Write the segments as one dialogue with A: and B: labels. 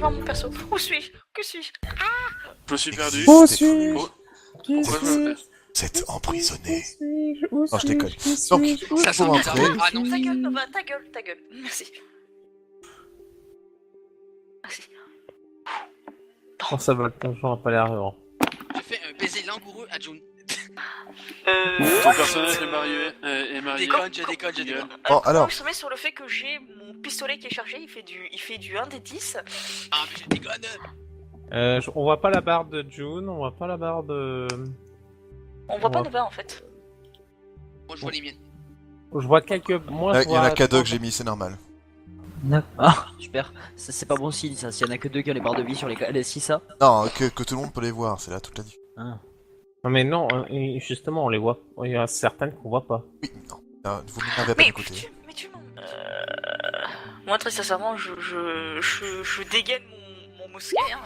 A: voir mon perso. Où suis-je? Que suis-je?
B: Je me suis perdu.
C: Où suis-je?
B: Oh,
C: Qui
B: pourquoi je me-
C: suis-je?
D: Vous êtes emprisonné.
C: Où
D: Non, je déconne.
C: suis-je?
D: Donc,
C: Qui suis-je?
E: ça
D: pour
E: sent
D: rentrer.
E: bizarre. Ah non.
A: Ta gueule, Nova, ta gueule, ta gueule. Merci. Merci.
C: Oh, ça va, j'aurais pas l'air heureux.
E: J'ai fait un baiser langoureux à June.
B: Ton personnage est marié.
E: Déconne, je déconne.
D: Bon, alors.
A: Je se met sur le fait que j'ai mon pistolet qui est chargé, il fait du 1 des 10.
E: Ah, mais je déconne.
C: On voit pas la barre de June, on voit pas la barre de...
A: On voit pas
C: Ouais.
A: Nova en fait.
E: Moi, je vois les miennes.
C: Je vois quelques... Moi, je
D: Il y en a
C: vois...
D: qu'à deux que j'ai mis, c'est normal.
F: Ah, super. Ça, c'est pas bon signe, ça. S'il y en a que deux qui ont les barres de vie sur les 6, ça.
D: Non, que tout le monde peut les voir, c'est là toute la différence.
F: Ah.
C: Non mais non, et justement, on les voit. Il y a certaines qu'on voit pas.
D: Oui, non. Vous ne m'avez pas
A: Mais
D: du côté.
A: tu m'en... Moi très sincèrement, je dégaine mon mousquet. Hein.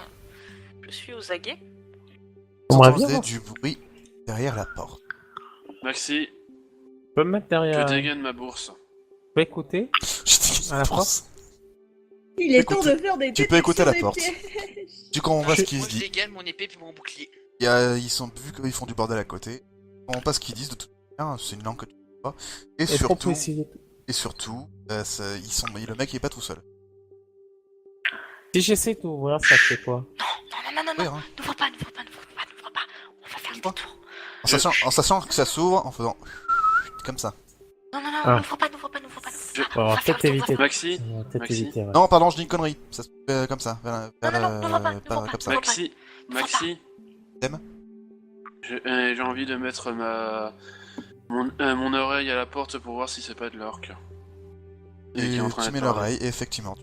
A: Je suis aux aguets.
D: Vous
C: On revient,
D: entendez
C: hein.
D: du bruit derrière la porte.
B: Maxi,
C: Je peux me mettre derrière...
B: je dégaine ma bourse.
C: Je peux écouter
D: Je
C: à la porte.
D: pense.
G: Il est
D: Écoute,
G: temps de faire des
D: tu peux écouter à la
G: détections
D: porte.
G: des pièges.
D: Tu comprends pas ce
C: Je-
D: qu'ils
E: Moi,
D: se
E: je
D: disent.
E: dégaine mon épée puis mon bouclier.
D: Ils sont vu qu'ils font du bordel à côté. Ils comprennent pas ce qu'ils disent de toute manière, c'est une langue que tu ne vois pas. Et
C: Est-ce qu'on peut
D: surtout,
C: essayer...
D: le mec il est pas tout seul.
C: Si j'essaie d'ouvrir, ça fait quoi?
A: Non,
D: Oui, hein.
A: ne vois pas. On va faire le
D: Quoi
A: détour.
D: En sachant que ça s'ouvre en faisant comme ça.
A: Non,
C: Ah.
A: ne vois pas.
C: On va peut-être éviter.
B: Maxi,
C: On va peut-être
B: Maxi.
C: éviter, ouais.
D: Non, pardon, je dis une connerie. Ça se fait comme ça.
A: Non, ne vois pas.
D: Comme ça.
B: Maxi.
D: T'aimes
B: J'ai envie de mettre mon oreille à la porte pour voir si c'est pas de l'orque.
D: Et
B: qui est en train
D: tu
B: de
D: mets
B: parler.
D: l'oreille, et effectivement.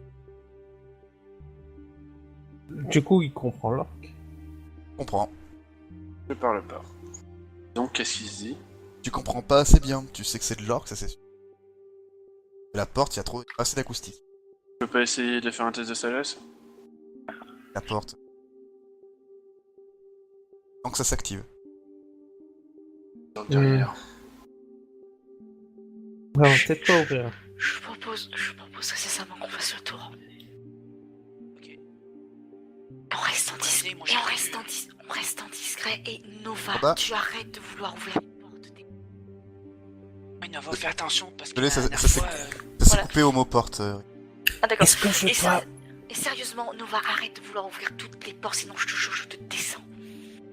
C: Du coup, il comprend l'orque.
D: Tu comprends.
B: Je parle pas. Donc, qu'est-ce qu'il se dit?
D: Tu comprends pas assez bien. Tu sais que c'est de l'orque, ça c'est sûr. La porte, il y a trop assez d'acoustique.
B: Je peux pas essayer de faire un test de sagesse?
D: La porte. Donc ça s'active.
B: Derrière.
C: Ouais, on va peut-être pas ouvrir.
A: Je propose nécessairement qu'on fasse le tour.
E: Ok.
A: On reste en discret.
E: Moi,
A: Et
E: j'ai
A: on reste en discret. Et Nova,
D: Papa
A: tu arrêtes de vouloir ouvrir les portes.
E: Mais Nova, fais attention parce que
D: Désolé,
E: la
D: ça
E: dernière
D: s'est
E: fois,
D: ça s'est
A: Voilà.
D: coupé au mot porte.
A: Ah d'accord.
C: Est-ce que je
A: Et,
C: dois...
A: et sérieusement, Nova, arrête de vouloir ouvrir toutes les portes, sinon je te jure, je te descends.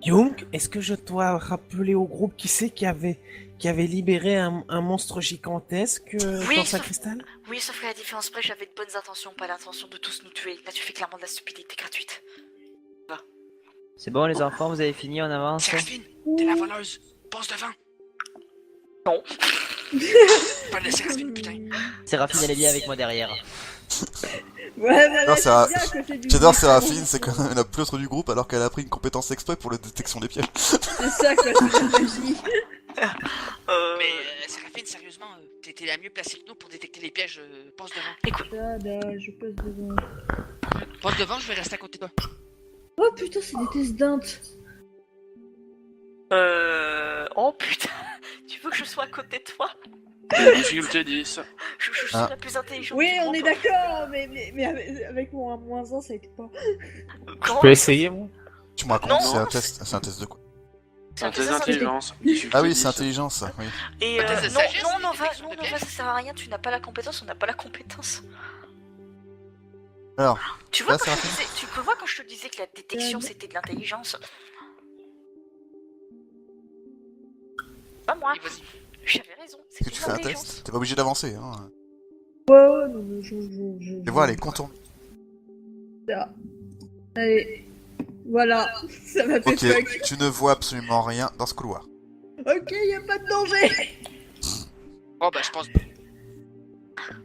C: Young, est-ce que je dois rappeler au groupe qui c'est qui avait libéré un monstre gigantesque
A: Oui,
C: dans sa
A: sauf-
C: cristal?
A: Oui, sauf que la différence près, j'avais de bonnes intentions, pas l'intention de tous nous tuer. Là, tu fais clairement de la stupidité gratuite.
F: C'est bon, les enfants, vous avez fini, on avance?
E: Séraphine, t'es la voleuse. Passe devant.
A: Non.
E: Parle de Séraphine, putain.
F: Séraphine, elle est bien avec moi derrière.
G: Ouais, voilà,
D: Non,
G: je
D: Séra-
G: suis bien à côté du
D: J'adore
G: micro.
D: Séraphine, c'est quand même la plus autre du groupe alors qu'elle a pris une compétence exprès pour la détection des pièges.
G: C'est ça, quoi, c'est la magie.
E: Mais Séraphine, sérieusement, t'es la mieux placée que nous pour détecter les pièges. Passe devant.
G: Dada, je passe devant.
E: Passe devant, je vais rester à côté de toi.
G: Oh putain, c'est des tests d'int.
A: Oh putain. Tu veux que je sois à côté de toi?
B: Difficulté 10.
A: Je suis
D: Ah.
A: la plus intelligente.
G: Oui,
A: du
G: on
A: groupe.
G: est d'accord, mais avec mon -1, ça aide pas.
C: Je
A: Comment
C: peux essayer, moi?
D: Tu me racontes,
A: Non.
D: c'est un test de quoi?
A: C'est
B: Un test d'intelligence.
D: Ah oui, c'est intelligence, ça, oui.
A: Et
E: Un test de
A: non,
E: sagesse,
A: non,
E: une
A: Nova,
E: détection de
A: Nova,
E: pièges.
A: ça sert à rien, tu n'as pas la compétence, on n'a pas la compétence.
D: Alors,
A: Tu vois,
D: Là,
A: quand je te
D: Séraphine
A: disais, tu peux voir quand je te disais que la détection c'était de l'intelligence. Pas moi,
E: Et vas-y.
A: j'avais raison,
D: est-ce
A: c'est
D: que
A: de
D: tu fais un
A: l'intelligence.
D: test? T'es pas obligé d'avancer, hein.
G: Ouais, non, mais
D: Tu vois, elle est contournée.
G: Allez, voilà, ça m'a fait
D: Ok,
G: fuck.
D: tu ne vois absolument rien dans ce couloir.
G: Ok, y a pas de danger.
E: Oh bah, je pense.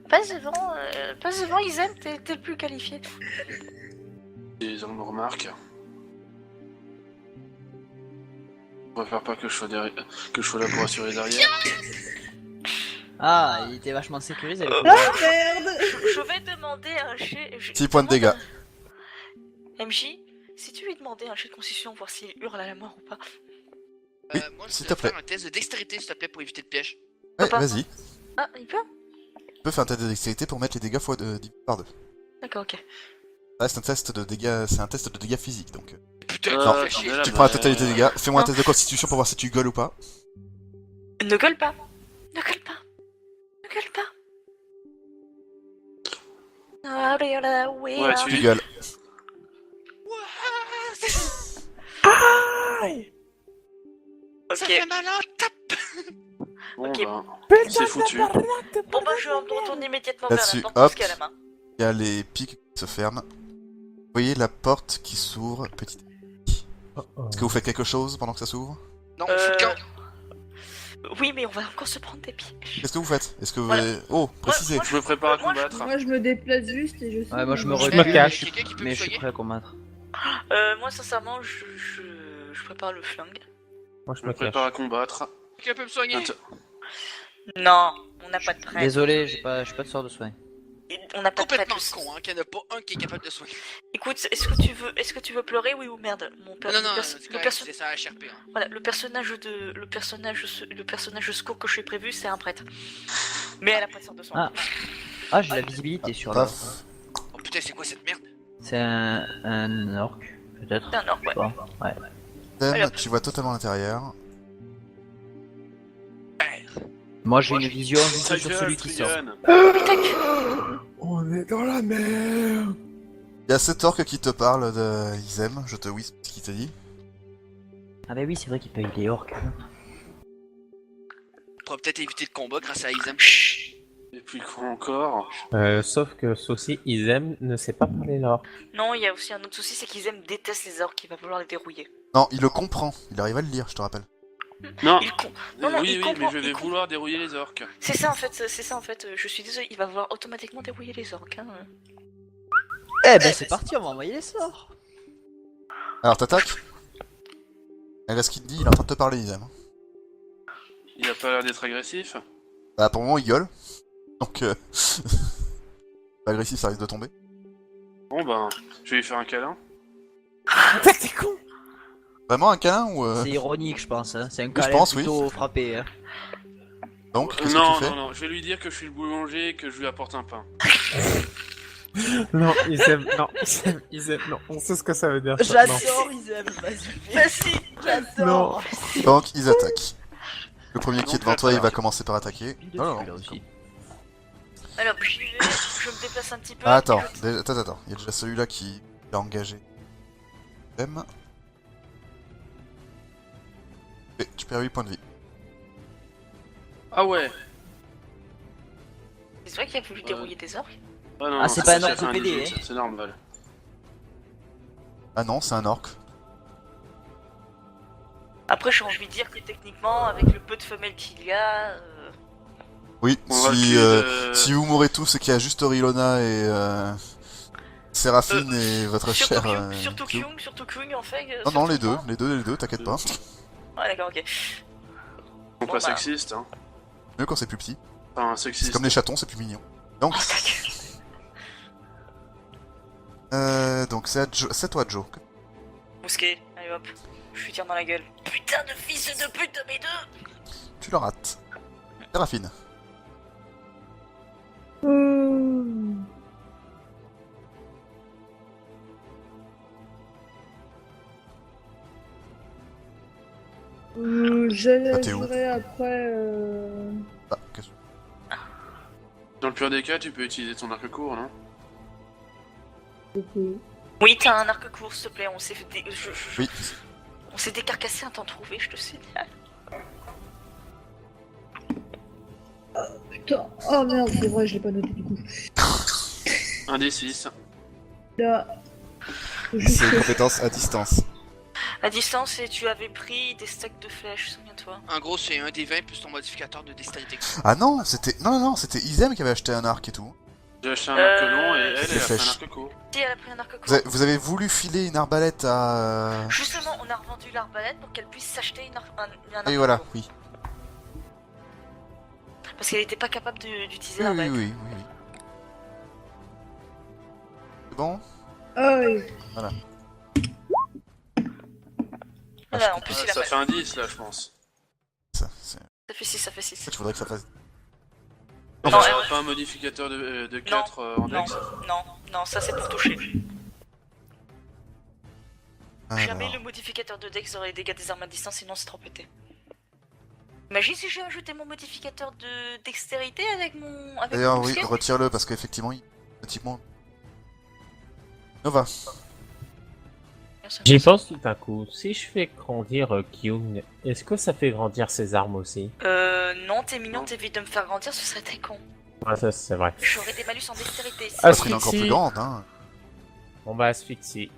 A: Passe devant, Isem, t'es le plus qualifié.
B: Les hommes me remarquent. Je préfère pas que je sois derrière, que je sois là pour assurer derrière.
F: Ah, il était vachement sécurisé. le coup.
G: Ah merde.
A: Je vais demander un jet.
D: 6 points de dégâts.
A: MJ, si tu lui demandais un jet de constitution, voir s'il hurle à la mort ou pas.
D: Oui,
E: Moi, je
D: s'il
E: voudrais
D: te plaît.
E: faire un test de dextérité, s'il te plaît, pour éviter le piège.
D: Ouais,
A: Papa.
D: vas-y.
A: Ah, il peut?
D: Tu peux faire un test de dextérité pour mettre les dégâts fois 10 par 2.
A: D'accord, ok.
D: Ah, c'est un test de dégâts, c'est un test de dégâts physiques donc.
E: Putain,
B: Non,
E: tu me fais chier.
B: là,
D: Tu
B: bah,
D: prends la totalité des dégâts. Fais-moi un test de constitution pour voir si tu gueules ou pas.
A: Ne gueule pas. Ne gueule pas. Ne gueule pas.
B: Ouais,
D: Tu
B: tu...
D: gueules.
E: Ça
A: Ok.
E: fait mal, hein, tape.
B: Bon,
A: Ok.
B: bah, c'est foutu.
A: Bon bah je retourne immédiatement vers
D: Là-dessus,
A: la porte
D: hop.
A: parce qu'à la main.
D: Il y a les pics qui se ferment. Vous voyez la porte qui s'ouvre petit. Est-ce que vous faites quelque chose pendant que ça s'ouvre?
E: Non, fous le camp.
A: Oui mais on va encore se prendre des pieds.
D: Qu'est-ce que vous faites? Est-ce que vous...
A: Voilà.
D: Oh, précisez.
A: Moi,
B: Je me prépare à
A: Moi, je-
B: combattre.
G: Moi je me déplace juste et je suis.
F: Ouais, moi je me
G: Je
F: recule,
H: me cache.
E: Quelqu'un qui peut
F: mais
E: me
F: je suis
E: soigner?
F: prêt à combattre.
A: Moi sincèrement je prépare le flingue.
H: Moi je
B: Je
H: me
B: me
H: cache.
B: prépare à combattre.
E: Quelqu'un peut me soigner?
B: Attends.
A: Non, on n'a pas de prêtre.
F: Désolé, j'ai pas de sort de soin.
A: On n'a pas de prêtre.
E: Complètement con, hein, qu'il n'y en a pas un qui est capable de soigner.
A: Écoute, est-ce que tu veux pleurer oui ou merde?
E: Non, non,
A: le
E: c'est
A: le
E: correct,
A: perso-
E: c'est ça, HRP. Hein.
A: Voilà, le personnage de secours que je suis prévu, c'est un prêtre. Mais elle a pas de sort de soin.
F: Ah, j'ai la visibilité sur là.
D: Paf.
E: Oh putain, c'est quoi cette merde?
F: C'est un orc, peut-être.
A: C'est un orc, ouais.
F: Bon, ouais.
A: Allez, hop.
D: Tu vois totalement l'intérieur.
F: Moi j'ai
E: Moi,
F: une
E: j'ai-
F: vision juste
B: Ta
F: sur
B: gueule,
F: celui qui sort.
B: Trigon.
C: On est dans la merde.
D: Il y a cet orc qui te parle de Isem, je te whisper ce qu'il te dit.
F: Ah bah oui, c'est vrai qu'il paye les orcs.
E: On pourra peut-être éviter le combat grâce à Isam.
B: Et puis quoi encore?
H: Sauf que Saucy Isem ne sait pas parler l'or.
A: Non, il y a aussi un autre souci, c'est qu'ils détestent les orques, il va falloir les dérouiller.
D: Non, il le comprend, il arrive à le lire, je te rappelle.
B: Non,
A: Il con... Non, non,
B: oui,
A: il
B: oui,
A: comprend,
B: mais je vais
A: il comprend.
B: vouloir dérouiller les orques.
A: C'est ça en fait, je suis désolé, il va vouloir automatiquement dérouiller les orques. Hein.
F: Eh ben c'est parti, on va envoyer les sorts.
D: Alors t'attaques. Et là ce qu'il te dit, il est en train de te parler Isem.
B: Il a pas l'air d'être agressif.
D: Bah pour le moment il gueule. Donc pas agressif, ça risque de tomber.
B: Bon ben, je vais lui faire un câlin.
C: T'es con.
D: Vraiment un câlin ou
F: C'est ironique, je pense. Hein. C'est un
D: je
F: câlin
D: pense, oui.
F: plutôt frappé. Hein.
D: Donc qu'est-ce
B: Non,
D: que tu fais?
B: non, non, je vais lui dire que je suis le boulanger et que je lui apporte un pain.
H: Non, Isem, non, on sait ce que ça veut dire. ça, non.
F: J'adore Isem, vas-y.
A: Vas-y.
F: J'adore.
D: Donc ils attaquent. Le premier qui est
B: Donc,
D: devant toi, il va
B: voilà.
D: commencer par attaquer. Oh, non, non.
A: Alors, je me déplace un petit peu.
D: Ah, attends,
A: je-
D: déjà, attends, il y a déjà celui-là qui l'a engagé. M. Et tu perds 8 points de vie.
B: Ah ouais.
A: C'est vrai qu'il a voulu dérouiller des orques.
B: Ah, non,
F: Ah, c'est pas un
B: ça
F: orque
B: fait
F: PD,
B: 18, c'est normal.
D: Ah non, c'est un orc.
A: Après, j'ai envie de dire que techniquement, avec le peu de femelles qu'il y a.
D: Oui,
B: On va
D: si,
B: le
D: si vous mourrez tous et qu'il y a juste Rilona et Séraphine et votre chère... Q.
A: Surtout Kyung en fait.
D: Non, non,
A: surtout
D: les
A: moi.
D: deux, t'inquiète pas.
A: Ouais, d'accord, ok.
B: Ils sont
A: Bon,
B: pas
A: bah.
B: sexistes, hein.
D: Mieux quand c'est plus petit.
B: Enfin,
D: C'est
B: sexistes.
D: comme les chatons, c'est plus mignon. Donc,
A: Oh, ta gueule.
D: donc c'est à toi, Joe.
A: Mousquet, allez hop. Je lui tire dans la gueule. Putain de fils de pute de mes deux.
D: Tu le rates. Séraphine. Ah, t'es où
G: J'allais après.
D: Ah, qu'est-ce que...
B: Dans le pire des cas, tu peux utiliser ton arc court, non?
A: Oui, t'as un arc court, s'il te plaît. On s'est fait
D: Oui.
A: on s'est décarcassé à t'en trouver, je te sais.
G: Putain. Oh merde, c'est vrai, je l'ai pas noté du coup.
B: Un des 6.
G: Là. Juste.
D: C'est une compétence à distance.
A: À distance, et tu avais pris des stacks de flèches, souviens-toi.
E: En gros, c'est un des 20 plus ton modificateur de dextérité.
D: Ah non, c'était... Non, c'était Isem qui avait acheté un arc et tout.
B: J'ai acheté un arc long et elle,
D: Des
B: elle a fait
D: flèches.
B: un arc court.
A: Si, elle a pris un arc court.
D: Vous avez voulu filer une arbalète à...
A: Justement, on a revendu l'arbalète pour qu'elle puisse s'acheter un arc
D: Oui, voilà,
A: court.
D: oui.
A: Parce qu'elle était pas capable d'utiliser
D: Oui, oui,
A: l'arbalète.
D: oui. C'est bon?
G: Aïe.
A: Voilà, en plus, il a
B: Ça
A: pas...
B: fait un 10 là, je pense.
D: Ça, c'est...
A: Ça fait 6, ça fait 6.
D: Tu voudrais que ça fasse...
B: Non,
A: Non,
B: ça pas un modificateur de 4 en
A: Non,
B: dex.
A: non, ça c'est pour toucher. Jamais
D: Alors.
A: le modificateur de Dex aurait les dégâts des armes à distance, sinon c'est trop pété. Imagine si j'ai ajouté mon modificateur de dextérité avec mon. Avec
D: D'ailleurs,
A: mon
D: oui,
A: mousquet.
D: retire-le parce qu'effectivement, pratiquement. Nova.
H: J'y pense tout à coup. Si je fais grandir Kyung, est-ce que ça fait grandir ses armes aussi?
A: Non, t'es mignon, t'évites de me faire grandir, ce serait très con.
H: Ouais, ça c'est vrai.
A: J'aurais des malus en dextérité.
H: Ah,
D: Ça serait une encore plus grande, hein.
H: On va asphyxier.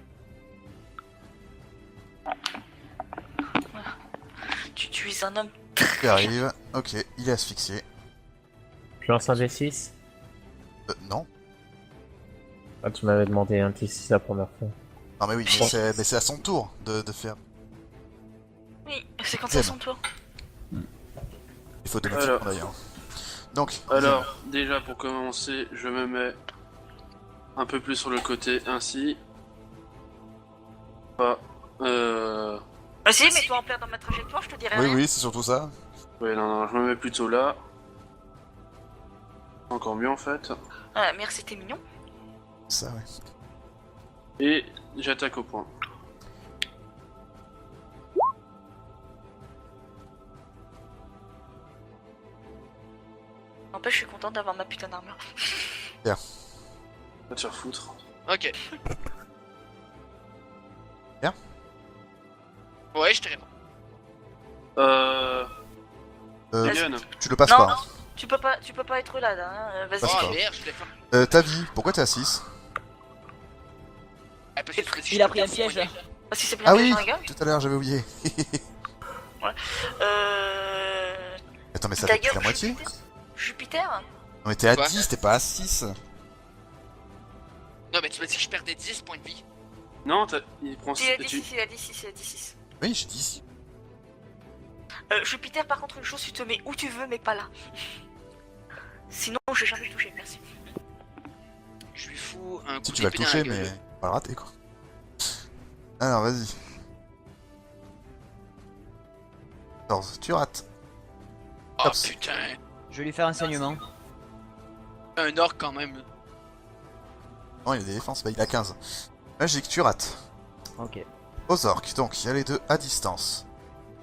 A: Tu es un homme.
D: Il arrive. Ok, il est asphyxié.
H: Je lance un D6.
D: Non.
H: Ah, tu m'avais demandé un D6 la première fois.
D: Non, mais oui, mais c'est à son tour de faire.
A: Oui, c'est quand c'est à son tour.
D: Il faut de
B: Alors.
D: d'ailleurs. Donc,
B: Alors, déjà pour commencer, je me mets un peu plus sur le côté ainsi. Pas.
A: Si, mets-toi en plein dans ma trajectoire, je te dirai
D: oui,
A: rien.
D: oui, c'est surtout ça.
B: Ouais, non, je me mets plutôt là. Encore mieux en fait.
A: Ah, merci, t'es mignon.
D: Ça, ouais.
B: Et j'attaque au point.
A: N'empêche, je suis contente d'avoir ma putain d'armure.
B: Va te faire foutre.
E: Ok.
D: Bien.
E: Ouais, je te réponds.
B: Yann,
D: Tu le passes
A: Non,
D: pas.
A: non,
D: Hein.
A: tu peux pas être là, vas-y.
D: Parce
E: Oh
D: que-
E: merde, je l'ai fait.
D: Ta vie, pourquoi t'es à 6?
E: Ah, parce que tu m'as dit que
F: Il a
E: je
F: pris un
E: peux
F: piège.
E: pas
A: Parce que c'est
D: Ah
A: plein de
D: oui,
A: dans la gueule.
D: tout à l'heure j'avais oublié.
A: Euh.
D: Attends, mais ça fait plus
A: D'ailleurs,
D: la moitié?
A: Jupiter.
D: Non, mais t'es à
E: Quoi
D: 10, t'es pas à 6.
E: Non, mais tu m'as dit que je perdais 10 points de vie.
B: non, il prend.
A: Il a dit
B: tu-
A: 6, il a dit 6, il a dit 6.
D: Oui, j'ai 10.
A: Jupiter, par contre, une chose, tu te mets où tu veux, mais pas là. Sinon, je vais jamais le toucher, merci.
E: Je lui fous un coup
D: Si tu vas le
E: d'épée dans
D: toucher,
E: la gueule.
D: mais pas le rater quoi. Alors, vas-y. 14, tu rates.
E: Oh
D: Hop.
E: putain.
F: Je vais lui faire un saignement.
E: Un orc quand même.
D: Non, il a des défenses, bah il a 15. Magique, tu rates.
F: Ok.
D: Aux orques, donc il y a les deux à distance.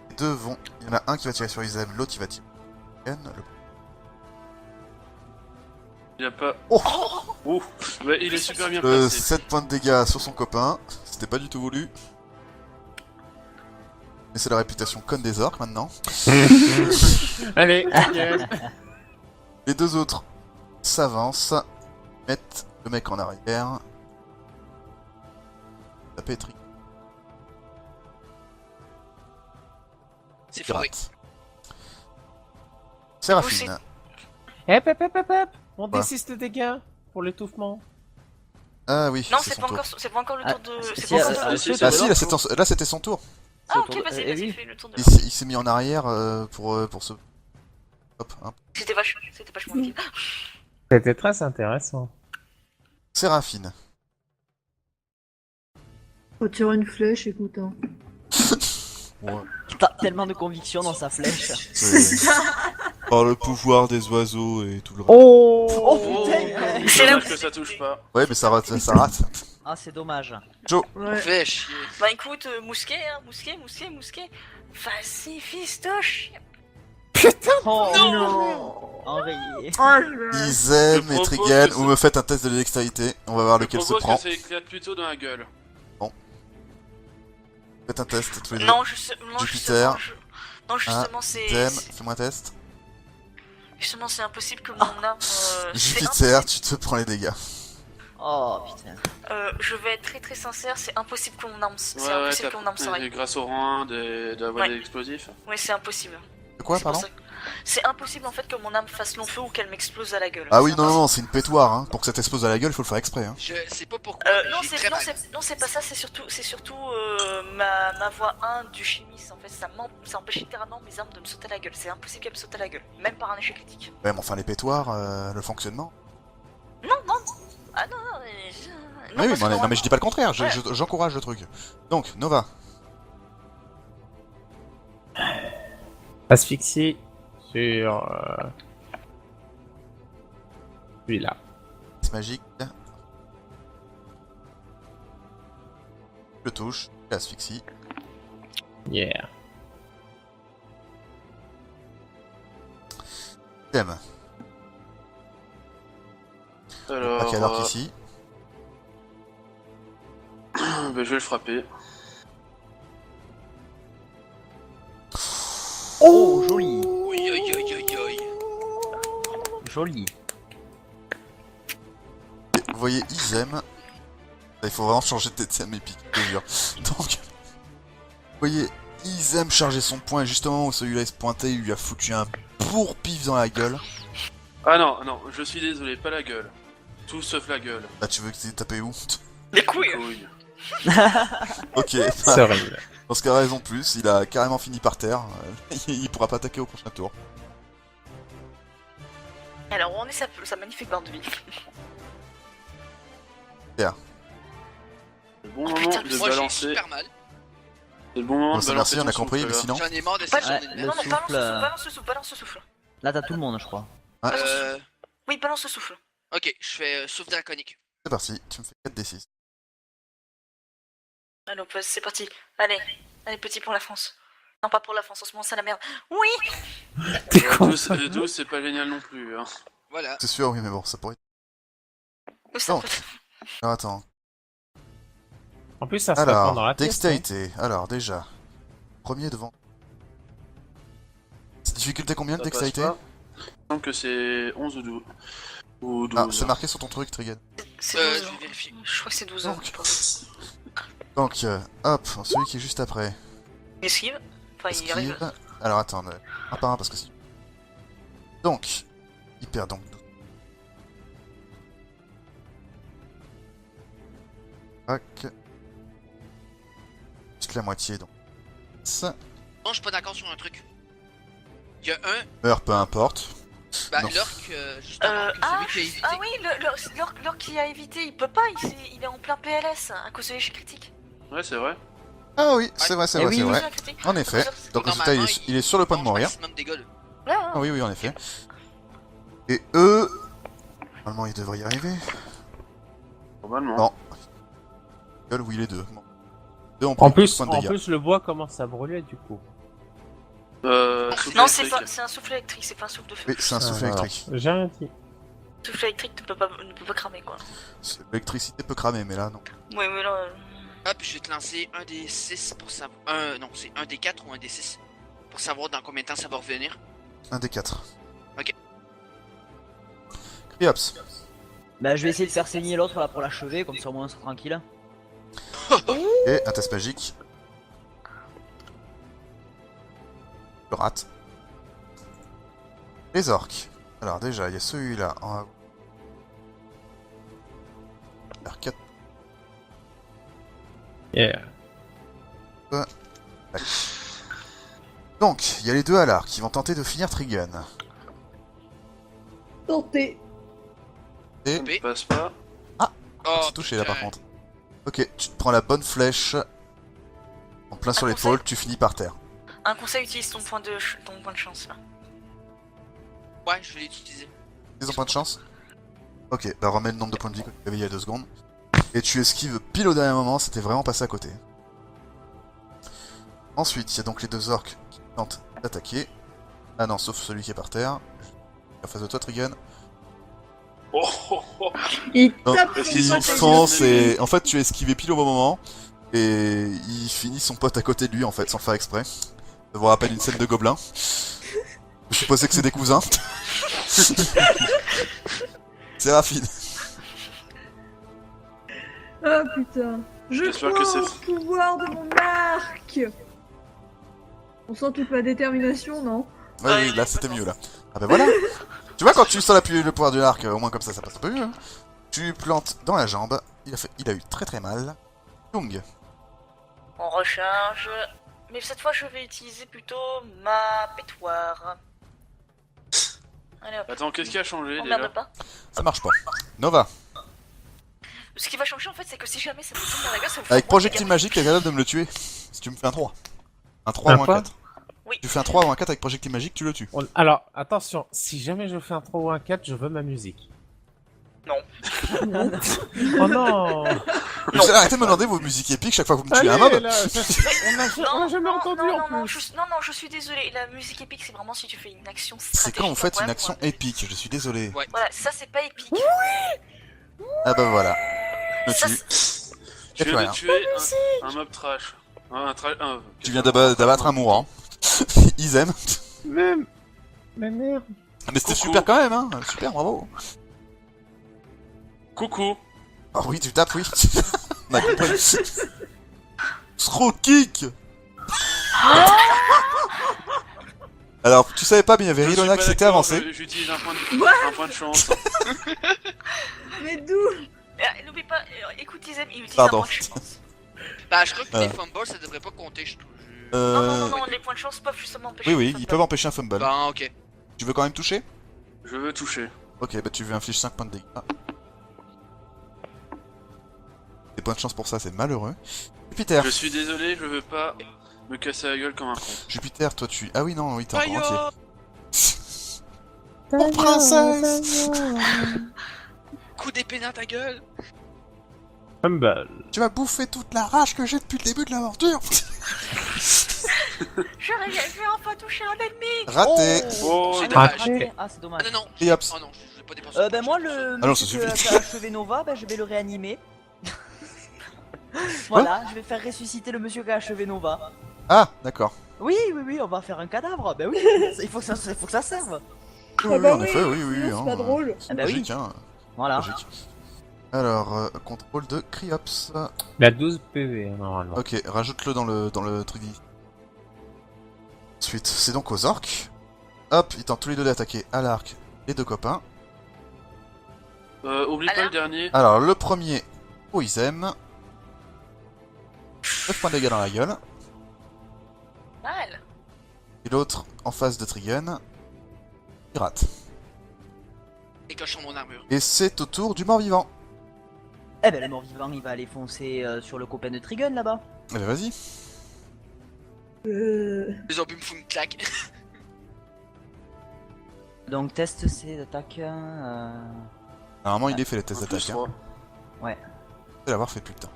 D: Les deux vont. Il y en a un qui va tirer sur Isem, l'autre il va tirer sur Ken.
B: Il a pas.
D: Oh
B: Ouh, ouais, il est super bien
D: Le
B: placé.
D: 7 points de dégâts sur son copain. C'était pas du tout voulu. Mais c'est la réputation conne des orques maintenant.
H: Allez, yes.
D: Les deux autres s'avancent, mettent le mec en arrière. Ça peut être
E: C'est foiré.
D: pirate. Séraphine.
H: Hop, hop, hop, hop, hop. Mon
D: Quoi
H: D6 de dégâts pour l'étouffement.
D: Ah oui,
A: Non,
D: c'est
A: c'est
D: son
A: pas,
D: tour.
A: c'est pas encore le
F: Ah,
A: tour de.
F: si,
A: C'est pas encore le tour de.
B: si,
D: Ah si, là c'était son tour.
A: Ah, ok,
F: autour de-
A: vas-y,
F: eh
A: vas-y,
F: oui.
A: fais le tour de.
D: Il s'est mis en arrière pour ce... Hop, hein.
A: C'était vachement utile.
H: C'était très intéressant.
D: Séraphine.
G: Faut tirer une flèche, écoute. Hein.
D: Ouais,
F: T'as tellement de conviction dans sa flèche.
D: c'est... Par le pouvoir des oiseaux et tout le reste.
H: Oh,
F: Oh putain.
A: C'est là où-
B: Dommage que ça touche pas.
D: Ouais, mais ça rate, ça rate.
F: Ah, c'est dommage.
G: Ouais.
E: Fais chier.
A: Bah écoute, mousquet, hein, mousquet. Vas-y, fistoche.
F: Oh
G: Non.
F: enrayé.
G: Oh, je...
D: Isem
B: Je
D: et
B: propose
D: Trigen,
B: que
D: vous me faites un test de dextérité. On va voir
B: Je
D: lequel se
B: propose
D: prend.
B: que ça éclate plutôt dans la gueule.
D: Faites un test tous les deux.
A: Non,
D: Jupiter.
A: justement, c'est.
D: Isem, fais-moi un test.
A: Justement, c'est impossible que mon arme. c'est
D: Jupiter, tu te prends les dégâts.
F: Oh putain.
A: Je vais être très très sincère, c'est impossible que mon arme. C'est
B: Ouais,
A: impossible que mon arme s'arrête.
B: grâce au rang 1 d'avoir
A: Ouais.
B: des explosifs.
A: Ouais, c'est impossible.
D: De quoi,
A: C'est pour
D: pardon
A: ça que- C'est impossible en fait que mon arme fasse long feu ou qu'elle m'explose à la gueule.
D: Ah oui,
A: C'est
D: non,
A: impossible.
D: non, c'est une pétoire, hein. Pour que ça t'explose à la gueule, faut le faire exprès, hein.
E: Je sais pas pourquoi. mais
A: Non,
E: j'ai
A: c'est
E: très
A: non,
E: mal.
A: non, c'est pas ça, c'est surtout ma voix 1 du chimiste en fait, ça empêche littéralement mes armes de me sauter à la gueule. C'est impossible qu'elles me sautent à la gueule, même par un échec critique.
D: Ouais, mais enfin, les pétoires, le fonctionnement.
A: Non, non. Ah non, non, non,
D: Oui,
A: parce que
D: non, mais je
A: normalement-
D: dis pas le contraire,
A: Ouais.
D: j'encourage le truc. Donc, Nova.
H: Asphyxie sur celui-là.
D: C'est magique. Je touche. Asphyxie.
H: Yeah.
D: Thème.
B: Alors,
D: Pas qu'à l'arc ici.
B: je vais le frapper.
F: Oh, joli.
E: Oui, oi, oi, oi, oi.
F: Joli.
D: Et vous voyez Izem. Il faut vraiment changer de thème épique, je te jure. Donc, vous voyez Izem charger son poing et justement où celui-là il se pointait, il lui a foutu un bourre-pif dans la gueule.
B: Ah non, non, je suis désolé, pas la gueule. Tout sauf la gueule.
D: Bah tu veux que t'aies tapé où?
A: Les couilles.
B: Couille.
D: Ok,
H: C'est horrible.
D: dans ce cas raison plus, il a carrément fini par terre. Il pourra pas attaquer au prochain tour.
A: Alors, où en est sa magnifique barre de vie?
B: C'est le bon
A: Oh,
B: moment
A: putain,
B: de
E: Moi, j'ai
B: balancer.
E: super mal.
B: C'est le bon moment
D: Bon,
B: de
D: ça
B: balancer.
D: merci, on a
B: ton
D: compris,
B: souffle,
D: mais
B: là.
D: sinon...
E: J'en ai marre de
A: Pas-
E: session
F: Ouais,
E: de
F: le
A: Non, non,
F: souffle,
A: balance le souffle, balance le souffle.
F: Là, t'as tout le monde, je crois.
A: Oui, balance le souffle.
E: Ok, je fais souffle draconique.
D: C'est parti, tu me fais 4d6.
A: Allez, c'est parti. Allez, allez, petit pour la France. Non, pas pour la France, en ce moment, c'est la merde. Oui.
H: T'es con.
B: 12, c'est pas génial non plus. Hein.
E: Voilà.
D: C'est sûr, oui, mais bon, ça pourrait...
A: Oui, ça
D: Donc.
A: peut-
D: Alors attends.
H: En plus, ça se répand dans
D: Alors,
H: la tête.
D: dextérité. Alors, déjà. Premier devant. C'est difficulté combien de
B: Ça passe
D: dextérité?
B: pas. Il me semble que c'est 11 ou 12. Ou 12.
D: Ah, c'est marqué sur ton truc, Trigan.
A: C'est
E: Je
A: 12 ans.
E: vais vérifier.
A: Je crois que c'est 12 ans.
D: Donc. Donc, hop, celui qui est juste après.
A: Il esquive. Enfin, il arrive.
D: Esquive. Alors, attends, un par un parce que c'est... Donc, il perd donc 12. Tac. Juste la moitié, donc. Ça.
E: Non, je suis pas d'accord sur un truc. Il y a un,
D: Meurt, peu importe.
E: bah,
D: Non.
E: l'orque, justement, que celui qui a évité.
A: Ah oui, l'orque qui a évité, il peut pas, il est en plein PLS à cause de l'échec critique.
B: Ouais, c'est vrai.
D: Ah oui, c'est vrai, c'est
F: Eh
D: vrai,
F: oui.
D: c'est vrai.
A: L'échec critique.
D: En effet. Donc, le résultat,
E: Normalement,
D: il est sur le point de
E: mange
D: mourir.
E: maximum des gueules.
A: Ouais, ouais.
D: Ah oui, oui, en effet. Et eux... Normalement, ils devraient y arriver.
B: Normalement.
D: Non. Gueule, oui, les deux. Bon. Deux ont pris
H: En
D: 12
H: plus,
D: points de
H: en
D: dégâts.
H: plus, le bois commence à brûler du coup.
B: Souffle
A: Non, c'est
B: électrique.
A: pas, c'est un souffle électrique, c'est pas un souffle de feu.
D: Oui, c'est un souffle
H: Alors,
D: électrique.
H: J'ai rien dit.
A: Souffle électrique ne peut pas cramer quoi.
D: L'électricité peut cramer, mais là, non.
A: Ouais, mais là.
E: Hop, je vais te lancer un des 6 pour savoir. Non, c'est un des 4 ou un des 6 pour savoir dans combien de temps ça va revenir.
D: Un des 4.
E: Ok.
D: Criops.
F: Bah, je vais essayer de faire saigner l'autre là pour l'achever, comme ça au moins on sera tranquille.
D: Et un test magique. Je rate. Les orques. Alors déjà, il y a celui-là en haut. R4.
H: Yeah.
D: Donc, il y a les deux Alar qui vont tenter de finir Trigun.
G: Tentez.
D: Et...
B: Ça ne passe pas.
E: Oh,
D: c'est touché là par
E: putain.
D: contre. Ok, tu te prends la bonne flèche. En plein sur
A: Un
D: l'épaule,
A: conseil
D: tu finis par terre.
A: Un conseil, utilise ton point de chance là.
E: Ouais, je vais l'utiliser.
D: Ils ont point de chance. Ok, bah remets le nombre de points de vie que tu avais il y a 2 secondes. Et tu esquives pile au dernier moment, c'était vraiment passé à côté. Ensuite, il y a donc les deux orques qui tentent d'attaquer. Ah non, sauf celui qui est par terre. En face de toi, Trigun.
B: Oh, oh, oh.
G: Il
D: Non,
G: tape
B: parce
G: son
B: qu'ils
G: pote
B: sont
G: à
B: sans-
G: gueule.
D: c'est... En fait, tu as esquivé pile au bon moment. Et il finit son pote à côté de lui, en fait, sans le faire exprès. Ça vous rappelle une scène de Gobelin. Je supposais que c'est des cousins. C'est rapide.
G: Ah putain. Je
B: J'espère
G: crois
B: que c'est-
G: au pouvoir de mon arc. On sent toute ma détermination, non?
D: Ouais, oui, là c'était mieux là. Ah bah voilà. Tu vois quand tu sens le pouvoir de l'arc, au moins comme ça passe un peu mieux. Hein. Tu plantes dans la jambe. Il a eu très très mal. Young.
A: On recharge. Mais cette fois, je vais utiliser plutôt ma pétoire. Allez hop.
B: Attends, qu'est-ce qui a changé
A: On
B: déjà?
A: merde pas.
D: Ça marche pas. Nova.
A: Ce qui va changer en fait, c'est que si jamais ça me tombe dans la gueule, ça me fait
D: Avec
A: moins de
D: projectile
A: dégâts.
D: magique, t'es capable de me le tuer. Si tu me fais un 3. Un 3
H: Un
D: ou un
H: quoi
D: 4.
A: Oui.
D: Tu fais un 3 ou un 4 avec projectile magique, tu le tues.
H: Alors, attention, si jamais je fais un 3 ou un 4, je veux ma musique.
A: Non.
H: Oh non.
D: Vous allez arrêter de me demander vos musiques épiques chaque fois que vous me tuez un mob.
H: Allez, là, on a jamais entendu en
A: non,
H: plus.
A: non, je suis désolée. La musique épique, c'est vraiment si tu fais une action
D: C'est
A: stratégique.
D: quand vous faites une
A: incroyable,
D: action
A: moi.
D: épique, je suis désolé.
E: Ouais.
A: Voilà, ça c'est pas épique.
D: Ah bah voilà. Je
A: Ça,
D: tue.
B: Je
D: plus
B: viens
D: rien.
B: de tuer un mob trash.
D: Tu viens d'abattre un mourant. Ils aiment.
H: Mais merde.
D: Mais c'était
B: Coucou.
D: super quand même, hein. Super, bravo.
B: Coucou.
D: Ah oui, tu tapes, oui. On a compris. Throw kick. Alors, tu savais pas, mais il y avait
B: Je suis
D: Rilona
B: pas
D: qui s'était
B: d'accord,
D: avancé.
B: J'utilise un point de chance.
G: Mais d'où?
A: N'oublie pas, écoute Izem, il utilise
D: Pardon.
A: un point de chance.
E: Bah, je crois que
D: Ah.
E: les fumbles, ça devrait pas compter, je trouve.
A: Non, les points de chance peuvent justement empêcher.
D: Oui,
A: les
D: oui,
A: fumbles.
D: ils peuvent empêcher un fumble.
E: Bon, ok.
D: Tu veux quand même toucher?
B: Je veux toucher.
D: Ok, bah tu lui infliges 5 points de dégâts. Des points de chance pour ça, c'est malheureux. Jupiter.
B: Je suis désolé, je veux pas me casser la gueule comme un con.
D: Jupiter, toi tu... Ah oui, non, oui, t'es un
E: Fire.
D: entier. Oh, princesse!
E: Coup d'épée dans ta gueule.
H: Humble.
D: Tu vas bouffer toute la rage que j'ai depuis le début de l'aventure!
A: Je vais enfin toucher un ennemi.
D: Raté!
B: Oh,
E: C'est
F: Ah,
E: dommage.
H: raté.
F: Ah, c'est
E: Ah
F: dommage.
E: non, non.
D: Et hop.
E: Oh non, je vais pas dépenser.
F: Ben moi, le
D: Ah non, ça
F: monsieur
D: suffit.
F: qui a achevé Nova, ben je vais le réanimer. Voilà, je vais faire ressusciter le monsieur qui a achevé Nova.
D: Ah, d'accord.
F: Oui, on va faire un cadavre. Ben oui, il faut que ça serve.
G: Ah bah
D: en effet, oui, oui,
G: sinon,
D: hein.
G: c'est pas drôle.
F: Ah bah oui.
D: Logique, hein.
F: Voilà.
D: Logique. Alors, contrôle de Criops.
H: Il a 12 PV normalement.
D: Ok, rajoute-le dans le truc. Ensuite, c'est donc aux orques. Hop, ils tentent tous les deux d'attaquer à l'arc les deux copains.
B: Oublie pas
A: Alors
B: le dernier.
D: Alors, le premier, oh, ils aiment. 9 points de dégâts dans la gueule.
A: Mal.
D: Et l'autre, en face de Trigun, il rate.
E: Et cochon mon armure.
D: Et c'est au tour du mort-vivant.
F: Eh ben le mort-vivant, il va aller foncer sur le copain de Trigun là-bas.
D: Eh ben vas-y.
E: Les zombies me foutent une claque.
F: Donc test c'est d'attaque.
D: Normalement, il est fait les tests
B: Un plus
D: d'attaque. Hein.
B: 3.
D: C'est l'avoir fait putain.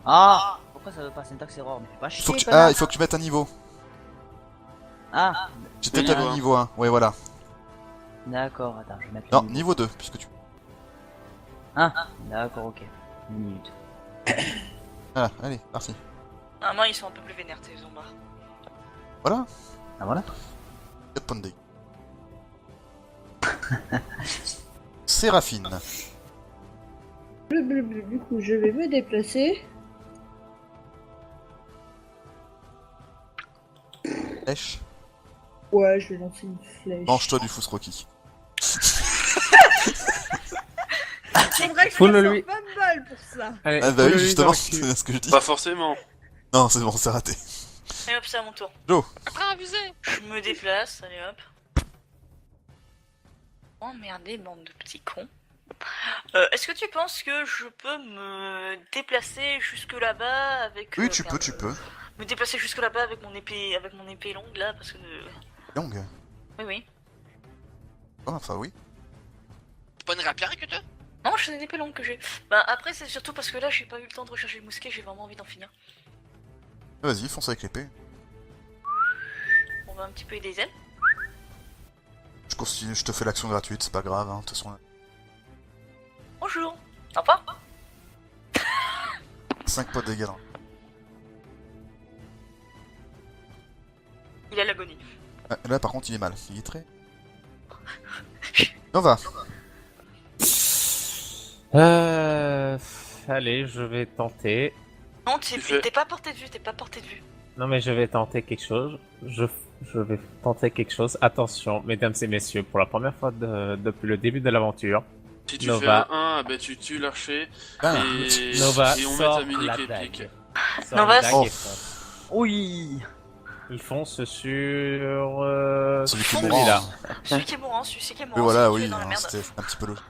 F: Ah, pourquoi ça veut pas syntaxe error? Mais fais pas chier.
D: Il
F: connard.
D: faut que tu mettes un niveau.
F: Ah,
D: J'ai peut-être
B: Niveau
D: mis
B: un.
D: niveau 1. Ouais, voilà.
F: d'accord, attends, je vais mettre.
D: Non,
F: le
D: niveau 2, puisque tu.
F: Ah, d'accord, ok. Une minute.
D: Voilà, allez, parti.
A: Normalement, ils sont un peu plus vénères, tes zombards.
D: Voilà,
F: Ah voilà.
D: 4 points de dégâts. Séraphine.
G: Du coup, je vais me déplacer.
D: Flèche.
G: Ouais, je vais lancer une flèche.
D: Mange-toi du Fusroki.
G: Faudrait que je
H: Foule-lui.
G: fasse un fumble pour ça.
H: Allez,
D: Ah bah oui,
H: foule-lui
D: justement,
H: dans le cul.
D: c'est ce que je dis.
B: Pas forcément.
D: Non, c'est bon, c'est raté.
A: Et hop, c'est à mon tour.
E: Après abusé.
A: Je me déplace, allez hop. Emmerdez, bande de petits cons. Est-ce que tu penses que je peux me déplacer jusque là-bas avec...
D: Oui, tu peux,
A: merde,
D: tu peux.
A: Me déplacer jusque là-bas avec mon épée longue là, parce que...
D: Longue.
A: Oui, oui.
D: Oh, enfin, oui.
E: C'est pas une rapière que t'as?
A: Non, c'est une épée longue que j'ai. Bah après, c'est surtout parce que là, j'ai pas eu le temps de rechercher le mousquet, j'ai vraiment envie d'en finir.
D: Vas-y, fonce avec l'épée.
A: On va un petit peu aider Zen.
D: Je te fais l'action gratuite, c'est pas grave, hein, de toute façon.
A: Bonjour. Sympa.
D: 5 points de dégâts. Dans...
A: Il a l'agonie.
D: Ah, là, par contre, il est mal. Il est très... Nova.
H: Allez, je vais tenter.
A: Non,
B: Tu fais-
A: t'es pas porté de vue, t'es pas porté de vue.
H: Non mais je vais tenter quelque chose. Je vais tenter quelque chose. Attention, mesdames et messieurs, pour la première fois depuis le début de l'aventure,
B: Si tu
H: Nova.
B: fais un 1, bah tu tues l'archer.
D: Ah,
B: Et...
H: Nova
B: et on met
H: sort
B: ta minique
H: la
B: épique.
H: dague. Sort
A: Nova,
H: la dague
D: Oh.
H: et fonce.
F: Oui.
H: Ils foncent sur
D: Celui qui est
H: celui-là.
A: Celui qui est mourant, celui qui est mourant.
D: Oui, voilà,
A: celui qui
D: oui,
A: est dans la
D: hein,
A: merde.
D: c'était un petit peu lourd.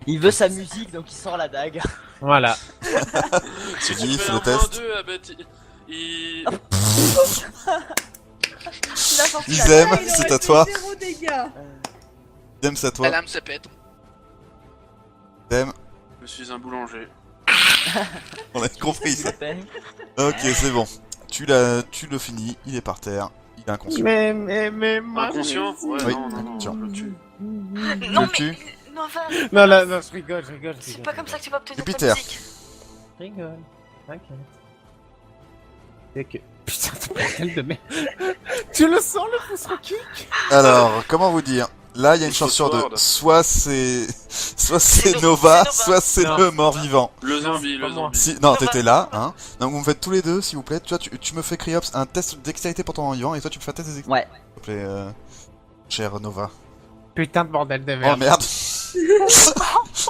F: Il veut sa musique, donc il sort la dague.
H: Voilà.
B: Si tu
D: Gif,
B: fais
D: le
B: un
D: test.
B: 2, ah bah il...
F: Il a sorti la
D: Izem,
G: Ah, il
D: c'est
G: aurait
D: à
G: fait
D: toi.
G: 0 dégâts.
D: Izem, c'est à
E: La
D: toi.
E: lame se pète.
D: Thème,
B: Je suis un boulanger.
D: on a compris ça.
F: Pain.
D: Ok, c'est bon. Tu le finis, il est par terre, il est inconscient.
C: Mais...
B: Inconscient? Ouais,
D: Oui.
B: non,
D: Tiens.
B: je le tue.
A: Non,
D: Tu le
A: mais.
D: tues
A: Nova,
C: Non, je rigole.
A: c'est pas comme ça que tu vas obtenir ta
D: Jupiter.
A: musique.
H: Je rigole. T'inquiète. C'est que... Putain, t'es bordel de merde.
C: Tu le sens, le pouce kick?
D: Alors, comment vous dire? Là, il y a une
B: Il
D: chance
B: faut
D: sur deux.
B: Sword.
D: Soit c'est
A: C'est
D: Nova,
A: Nova.
D: soit c'est
H: Non.
D: le mort-vivant.
B: Le zombie,
H: pas
B: le
H: moi.
B: zombie.
D: Si... Non,
A: Nova.
D: t'étais là, hein. Donc vous me faites tous les deux, s'il vous plaît. Tu me fais Criops un test de dextérité pour ton mort-vivant, et toi tu me fais un test de dextérité,
F: Ouais.
D: s'il te plaît, cher Nova.
C: Putain de bordel de
D: Oh
C: merde.
D: merde.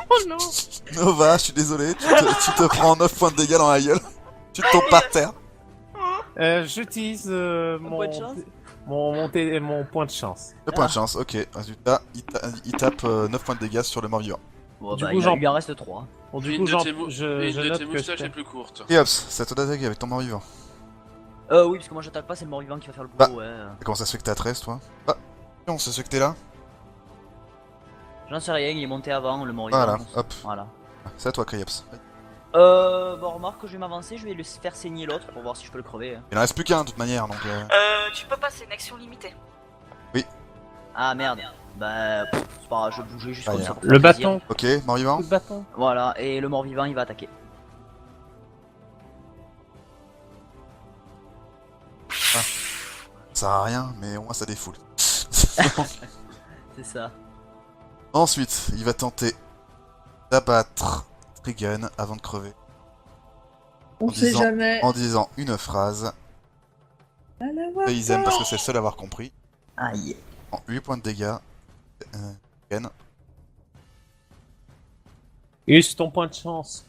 C: Oh non.
D: Nova, je suis désolé, tu te prends 9 points de dégâts dans la gueule. Tu tombes par terre.
C: J'utilise
F: point de chance.
H: mon point de chance.
D: 2 points de chance, ok. Résultat, il tape 9 points de dégâts sur le mort-vivant.
F: Bon,
H: Du
F: bah,
H: coup,
F: il
H: j'en-
F: lui en reste 3.
H: Bon,
B: Et
H: du
B: une
H: coup,
B: de tes mou- et
H: je
B: une de
H: note
B: tes
H: que
B: moustaches
H: je
B: est plus courte.
D: Criops, c'est à toi d'attaquer avec ton mort-vivant.
F: Oui, parce que moi j'attaque pas, c'est le mort-vivant qui va faire le boulot, ouais.
D: Comment ça se fait que t'es à 13, toi? Ah, non, ça se fait que t'es là?
F: J'en sais rien, il est monté avant, le mort-vivant.
D: Voilà,
F: donc-
D: hop.
F: Voilà.
D: C'est à toi, Criops.
F: Bon, remarque que je vais m'avancer, je vais le faire saigner l'autre pour voir si je peux le crever. Hein.
D: Il en reste plus qu'un, de toute manière, donc...
A: Tu peux pas, c'est une action limitée.
F: Ah merde. Bah, c'est pas grave, je bougeais juste
D: Ah,
F: comme
D: yeah.
F: ça. pour
H: Le
F: faire plaisir.
H: bâton.
D: Ok, mort-vivant.
H: Coup de bâton.
F: Voilà, et le mort-vivant il va attaquer.
D: Ça sert à rien, mais au moins ça défoule.
F: C'est ça.
D: Ensuite, il va tenter d'abattre Trigun avant de crever.
G: On
D: En
G: sait
D: disant-
G: jamais.
D: En disant une phrase.
G: À la voix.
D: Et ils aiment parce que c'est le seul à avoir compris.
F: Aïe.
D: En 8 points de dégâts. Trigun.
H: Use ton point de chance.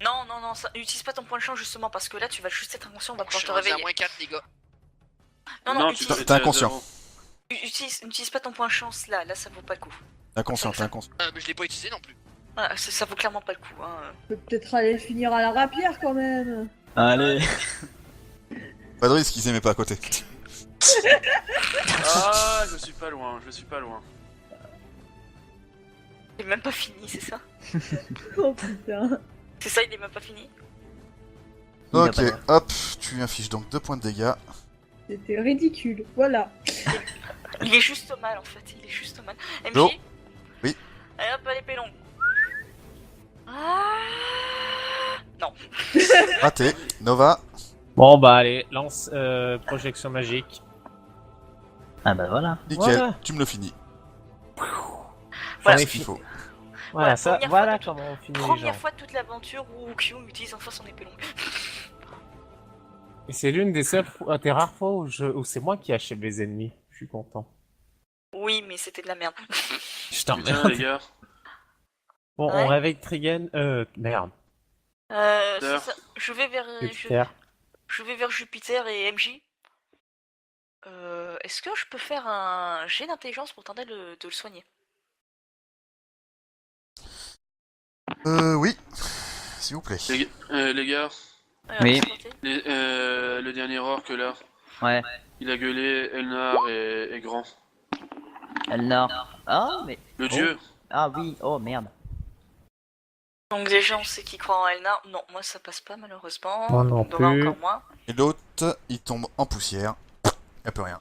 A: Non, ça, utilise pas ton point de chance justement parce que là tu vas juste être inconscient, on va
E: Je
A: pouvoir
E: suis
A: te
E: rendu à
A: réveiller.
E: moins 4, les gars.
A: Non,
B: tu
A: utilise,
D: t'es inconscient.
A: utilise pas ton point de chance là ça vaut pas le coup.
D: Inconscient, t'es inconscient.
E: Mais je l'ai pas utilisé non plus.
A: Voilà, ça vaut clairement pas le coup. Hein.
G: On peut peut-être aller finir à la rapière quand même.
F: Allez.
D: Pas de risque, ils aimaient pas à côté.
B: Ah, je suis pas loin.
A: Il est même pas fini, c'est ça?
G: Oh putain.
A: C'est ça, il est même pas fini?
F: Il a
D: Ok,
F: pas l'air.
D: hop, tu lui infliges donc 2 points de dégâts.
G: C'était ridicule. Voilà.
A: Il est juste mal en fait, il est juste mal. MJ?
D: Jo. Oui.
A: Allez hop, allez pélon. Ah non.
D: Raté. Nova.
H: Bon, bah allez, lance projection magique.
F: Ah bah voilà.
D: Nickel,
H: Voilà.
D: tu me le finis.
A: Voilà.
D: C'est ce qu'il faut.
H: Voilà, ça,
A: première
H: voilà
A: fois de
H: comment on finit les
A: Première
H: gens.
A: fois de toute l'aventure où Q utilise enfin son épée longue.
H: Et c'est l'une des seules fois, des rares fois où c'est moi qui achève les ennemis. Je suis content.
A: Oui, mais c'était de la merde.
H: Je
B: Putain,
H: t'emmerde.
B: les gars.
H: Bon,
A: Ouais.
H: on réveille Trigun. Merde.
A: C'est ça. Je vais vers
H: Jupiter.
A: je vais vers Jupiter et MJ. Est-ce que je peux faire un jet d'intelligence pour tenter de le soigner?
D: Oui. S'il vous plaît.
B: Les gars,
F: Oui.
A: tenter.
B: le dernier orc là,
F: Ouais.
B: il a gueulé Elnar et Grand.
F: Elnar. Ah, mais.
B: Le dieu.
F: Ah oui, oh merde.
A: Donc déjà on sait qui croit en Elnar. Non, moi ça passe pas malheureusement.
H: Moi non
A: Dora
H: plus.
A: encore moins.
D: Et l'autre, il tombe en poussière. Y'a plus rien.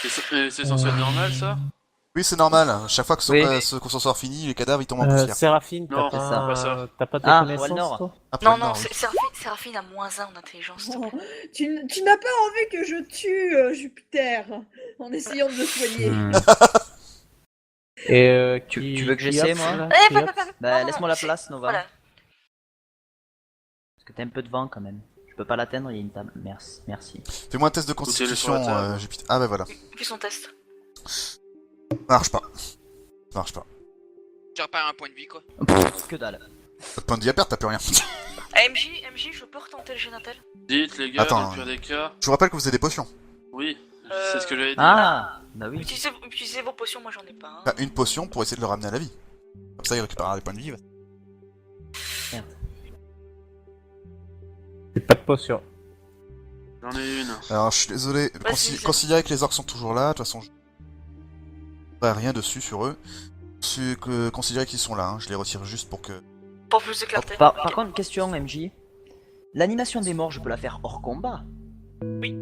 B: C'est censé être normal ça?
D: Oui, c'est normal. Chaque fois que
F: Oui.
D: qu'on s'en sort fini, les cadavres ils tombent en poussière.
H: Séraphine,
B: Non,
H: t'as
B: c'est
H: pas,
B: pas ça.
H: t'as pas de
F: Ah,
H: connaissances,
F: Walnor.
H: toi
D: Après,
A: Non, non,
D: oui.
A: Séraphine a moins 1 en intelligence. s'il te plaît.
G: Oh, tu n'as pas envie que je tue Jupiter en essayant de le soigner.
F: Hmm.
H: Et
F: Tu veux que j'essaie, moi Bah,
A: Non,
F: laisse-moi la
A: c'est-
F: place, Nova.
A: Voilà.
F: Parce que t'as un peu de vent quand même. Je peux pas l'atteindre, il y a une table. Merci.
D: Fais-moi un test de
B: Foutez-le
D: constitution,
B: sur la table.
D: Jupiter. Ah bah voilà.
A: Fais son test.
D: Ça marche pas. Ça marche pas.
E: Tu repères un point de vie, quoi.
F: Que dalle.
D: Pas de point de vie à perdre, t'as plus rien.
A: MJ, je peux retenter le jet d'intel?
B: Dites les gars,
D: Attends.
B: dans le pire des cas.
D: Je vous rappelle que vous avez des potions.
B: Oui, c'est ce que j'avais dit.
F: Ah, bah oui.
A: Utilisez vos potions, moi j'en ai pas. Hein.
D: Bah, une potion pour essayer de le ramener à la vie. Comme ça, il récupérera des points de vie.
H: J'ai pas de potion.
B: J'en ai une.
D: Alors, je suis désolé.
A: Vas-y, vas-y.
D: Considérez que les orques sont toujours là. De toute façon, je ferai rien dessus sur eux. Considérez qu'ils sont là, hein. Je les retire juste pour que...
A: Pour plus de clarté.
F: Par contre, question MJ. L'animation des morts, je peux la faire hors combat.
A: Oui.